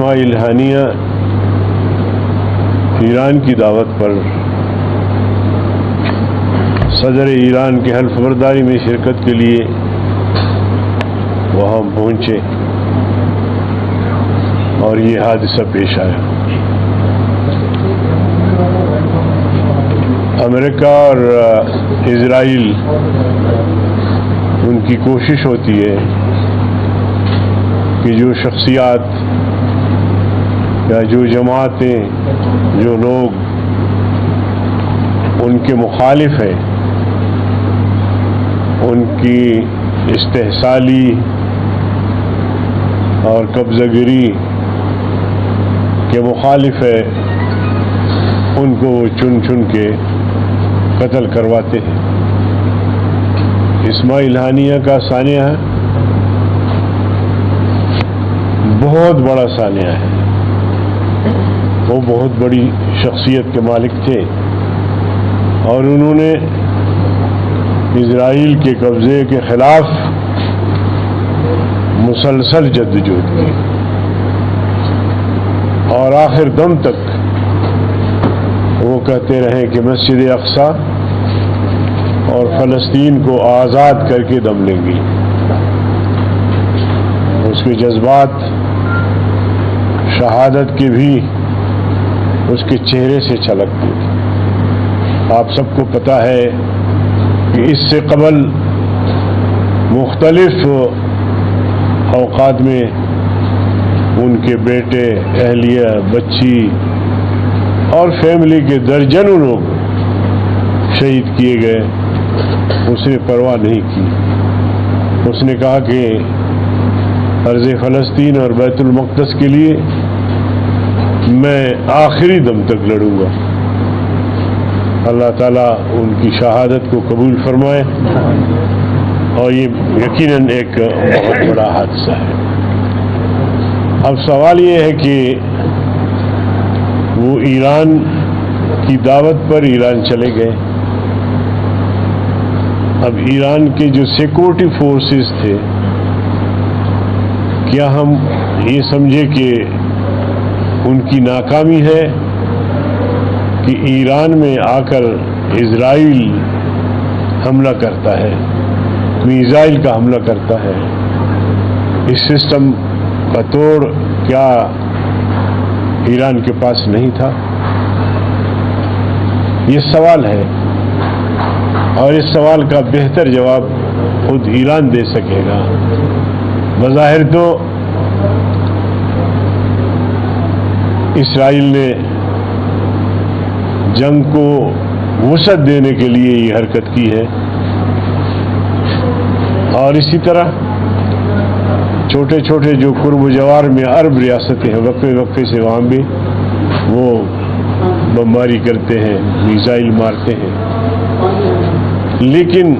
اسماعیل ہانیہ ایران کی دعوت پر صدر ایران کے حلف برداری میں شرکت کے لیے وہاں پہنچے اور یہ حادثہ پیش آیا۔ امریکہ اور اسرائیل ان کی کوشش ہوتی ہے کہ جو شخصیات یا جو جماعتیں، جو لوگ ان کے مخالف ہیں، ان کی استحصالی اور قبضہ گیری کے مخالف ہے، ان کو چن چن کے قتل کرواتے ہیں۔ اسماعیل ہانیہ کا سانحہ بہت بڑا سانحہ ہے۔ وہ بہت بڑی شخصیت کے مالک تھے اور انہوں نے اسرائیل کے قبضے کے خلاف مسلسل جدوجہد کی اور آخر دم تک وہ کہتے رہے کہ مسجد اقصی اور فلسطین کو آزاد کر کے دم لیں گی۔ اس کے جذبات شہادت کے بھی اس کے چہرے سے چھلکتے تھے۔ آپ سب کو پتہ ہے کہ اس سے قبل مختلف اوقات میں ان کے بیٹے، اہلیہ، بچی اور فیملی کے درجنوں لوگ شہید کیے گئے۔ اس نے پرواہ نہیں کی۔ اس نے کہا کہ ارض فلسطین اور بیت المقدس کے لیے میں آخری دم تک لڑوں گا۔ اللہ تعالیٰ ان کی شہادت کو قبول فرمائے، اور یہ یقیناً ایک بہت بڑا حادثہ ہے۔ اب سوال یہ ہے کہ وہ ایران کی دعوت پر ایران چلے گئے۔ اب ایران کے جو سیکورٹی فورسز تھے، کیا ہم یہ سمجھے کہ ان کی ناکامی ہے کہ ایران میں آ کر اسرائیل حملہ کرتا ہے، میزائل کا حملہ کرتا ہے؟ اس سسٹم کا توڑ کیا ایران کے پاس نہیں تھا؟ یہ سوال ہے، اور اس سوال کا بہتر جواب خود ایران دے سکے گا۔ بظاہر تو اسرائیل نے جنگ کو وسعت دینے کے لیے یہ حرکت کی ہے، اور اسی طرح چھوٹے چھوٹے جو قرب و جوار میں عرب ریاستیں ہیں، وقفے وقفے سے وہاں بھی وہ بمباری کرتے ہیں، میزائل مارتے ہیں۔ لیکن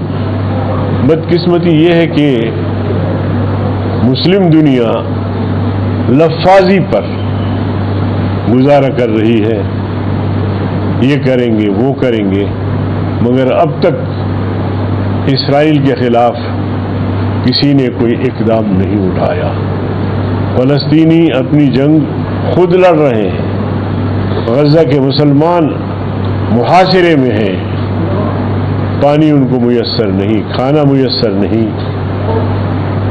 بدقسمتی یہ ہے کہ مسلم دنیا لفاظی پر گزارا کر رہی ہے، یہ کریں گے وہ کریں گے، مگر اب تک اسرائیل کے خلاف کسی نے کوئی اقدام نہیں اٹھایا۔ فلسطینی اپنی جنگ خود لڑ رہے ہیں، غزہ کے مسلمان محاصرے میں ہیں، پانی ان کو میسر نہیں، کھانا میسر نہیں۔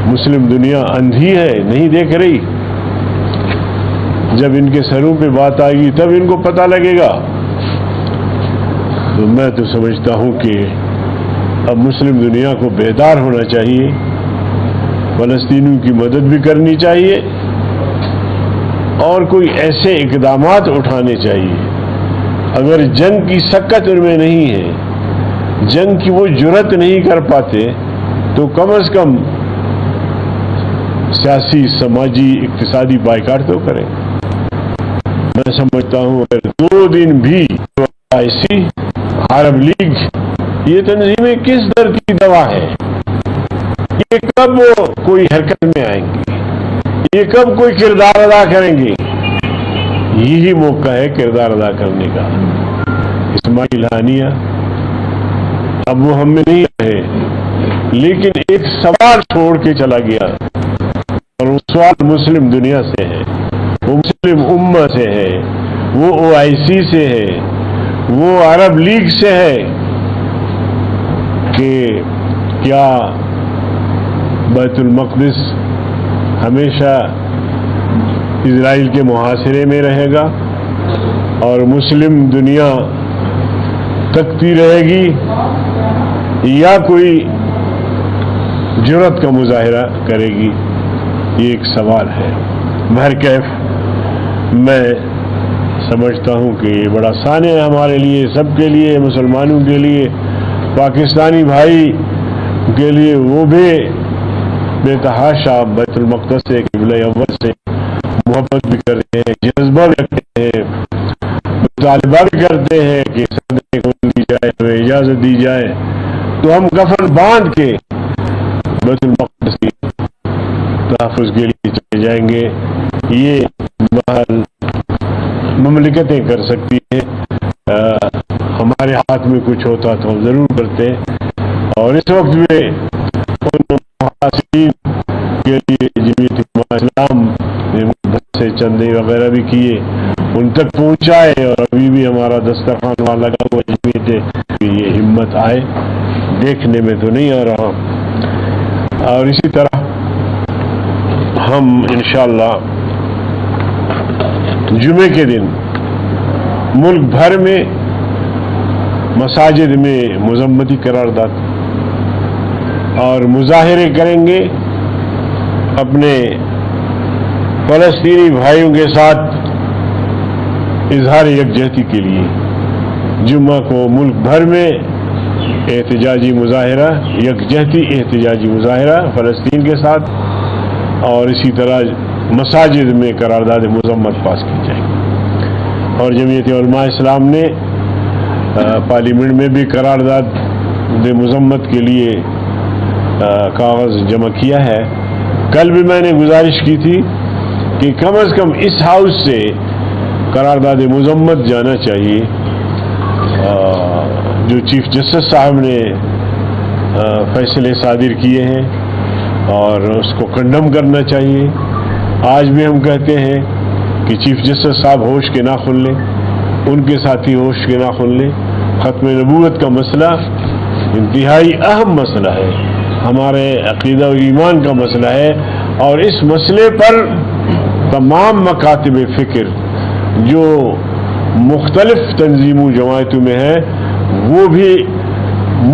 مسلم دنیا اندھی ہے، نہیں دیکھ رہی۔ جب ان کے سروں پہ بات آئے گی تب ان کو پتہ لگے گا۔ تو میں تو سمجھتا ہوں کہ اب مسلم دنیا کو بیدار ہونا چاہیے، فلسطینیوں کی مدد بھی کرنی چاہیے، اور کوئی ایسے اقدامات اٹھانے چاہیے۔ اگر جنگ کی سکت ان میں نہیں ہے، جنگ کی وہ جرأت نہیں کر پاتے، تو کم از کم سیاسی، سماجی، اقتصادی بائیکاٹ تو کریں۔ میں سمجھتا ہوں اگر 2 دن بھی ایسی عرب لیگ، یہ تنظیمیں کس درد کی دوا ہے؟ یہ کب وہ کوئی حرکت میں آئیں گی؟ یہ کب کوئی کردار ادا کریں گے؟ یہی موقع ہے کردار ادا کرنے کا۔ اسماعیل ہانیہ اب وہ ہم میں نہیں رہے، لیکن ایک سوال چھوڑ کے چلا گیا، اور وہ سوال مسلم دنیا سے ہے۔ وہ مسلم امہ سے ہے، وہ OIC سے ہے، وہ عرب لیگ سے ہے کہ کیا بیت المقدس ہمیشہ اسرائیل کے محاصرے میں رہے گا اور مسلم دنیا تکتی رہے گی، یا کوئی جرأت کا مظاہرہ کرے گی؟ یہ ایک سوال ہے۔ بہرکیف میں سمجھتا ہوں کہ یہ بڑا سانیہ ہے ہمارے لیے، سب کے لیے، مسلمانوں کے لیے، پاکستانی بھائی کے لیے، وہ بھی بے تحاشا بیت المقدس سے، قبلہ اول سے محبت بھی کرتے ہیں، جذبہ بھی رکھتے ہیں، مطالبہ بھی کرتے ہیں کہ صدقے کھول دی جائے، ہمیں اجازت دی جائے تو ہم کفن باندھ کے بیت المقدس کی تحفظ کے لیے چلے جائیں گے۔ یہ محل مملکتیں کر سکتی ہیں، ہمارے ہاتھ میں کچھ ہوتا تو ہم ضرور کرتے، اور اس وقت میں ان محاسبین کے لیے جمعیت اسلام نے بہت سے چندے وغیرہ بھی کیے، ان تک پہنچائے، اور ابھی بھی ہمارا دسترخوان وہاں لگا ہوا جمعیت ہے کہ یہ ہمت آئے، دیکھنے میں تو نہیں آ رہا۔ اور اسی طرح ہم انشاءاللہ جمعے کے دن ملک بھر میں مساجد میں مذمتی قرارداد اور مظاہرے کریں گے اپنے فلسطینی بھائیوں کے ساتھ اظہار یکجہتی کے لیے۔ جمعہ کو ملک بھر میں احتجاجی مظاہرہ، یکجہتی احتجاجی مظاہرہ فلسطین کے ساتھ، اور اسی طرح مساجد میں قرارداد مذمت پاس کی جائے گی۔ اور جمعیت علماء اسلام نے پارلیمنٹ میں بھی قرارداد مذمت کے لیے کاغذ جمع کیا ہے۔ کل بھی میں نے گزارش کی تھی کہ کم از کم اس ہاؤس سے قرارداد مذمت جانا چاہیے، جو چیف جسٹس صاحب نے فیصلے صادر کیے ہیں، اور اس کو کنڈم کرنا چاہیے۔ آج بھی ہم کہتے ہیں کہ چیف جسٹس صاحب ہوش کے ناخن لیں، ان کے ساتھی ہوش کے ناخن لیں۔ ختم نبوت کا مسئلہ انتہائی اہم مسئلہ ہے، ہمارے عقیدہ و ایمان کا مسئلہ ہے، اور اس مسئلے پر تمام مکاتب فکر جو مختلف تنظیموں جماعتوں میں ہیں وہ بھی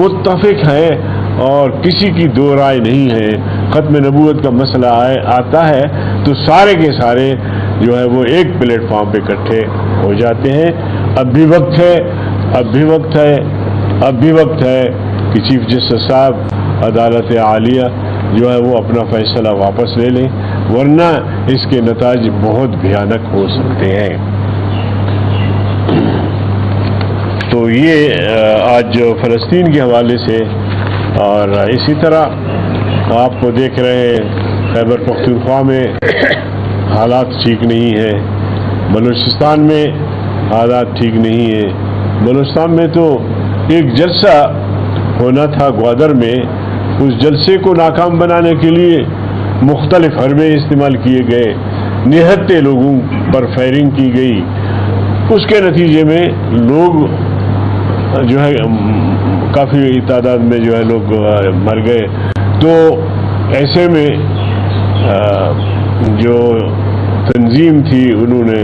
متفق ہیں، اور کسی کی دو رائے نہیں ہے۔ ختم نبوت کا مسئلہ آتا ہے تو سارے کے سارے جو ہے وہ ایک پلیٹ فارم پہ اکٹھے ہو جاتے ہیں۔ اب بھی وقت ہے، اب بھی وقت ہے، اب بھی وقت ہے کہ چیف جسٹس صاحب عدالت عالیہ جو ہے وہ اپنا فیصلہ واپس لے لیں، ورنہ اس کے نتائج بہت بھیانک ہو سکتے ہیں۔ تو یہ آج فلسطین کے حوالے سے، اور اسی طرح آپ کو دیکھ رہے ہیں خیبر پختونخوا میں حالات ٹھیک نہیں ہیں، بلوچستان میں حالات ٹھیک نہیں ہیں۔ بلوچستان میں تو ایک جلسہ ہونا تھا گوادر میں، اس جلسے کو ناکام بنانے کے لیے مختلف حربے استعمال کیے گئے، نہتے لوگوں پر فائرنگ کی گئی، اس کے نتیجے میں لوگ جو ہے کافی تعداد میں جو ہے لوگ مر گئے۔ تو ایسے میں جو تنظیم تھی انہوں نے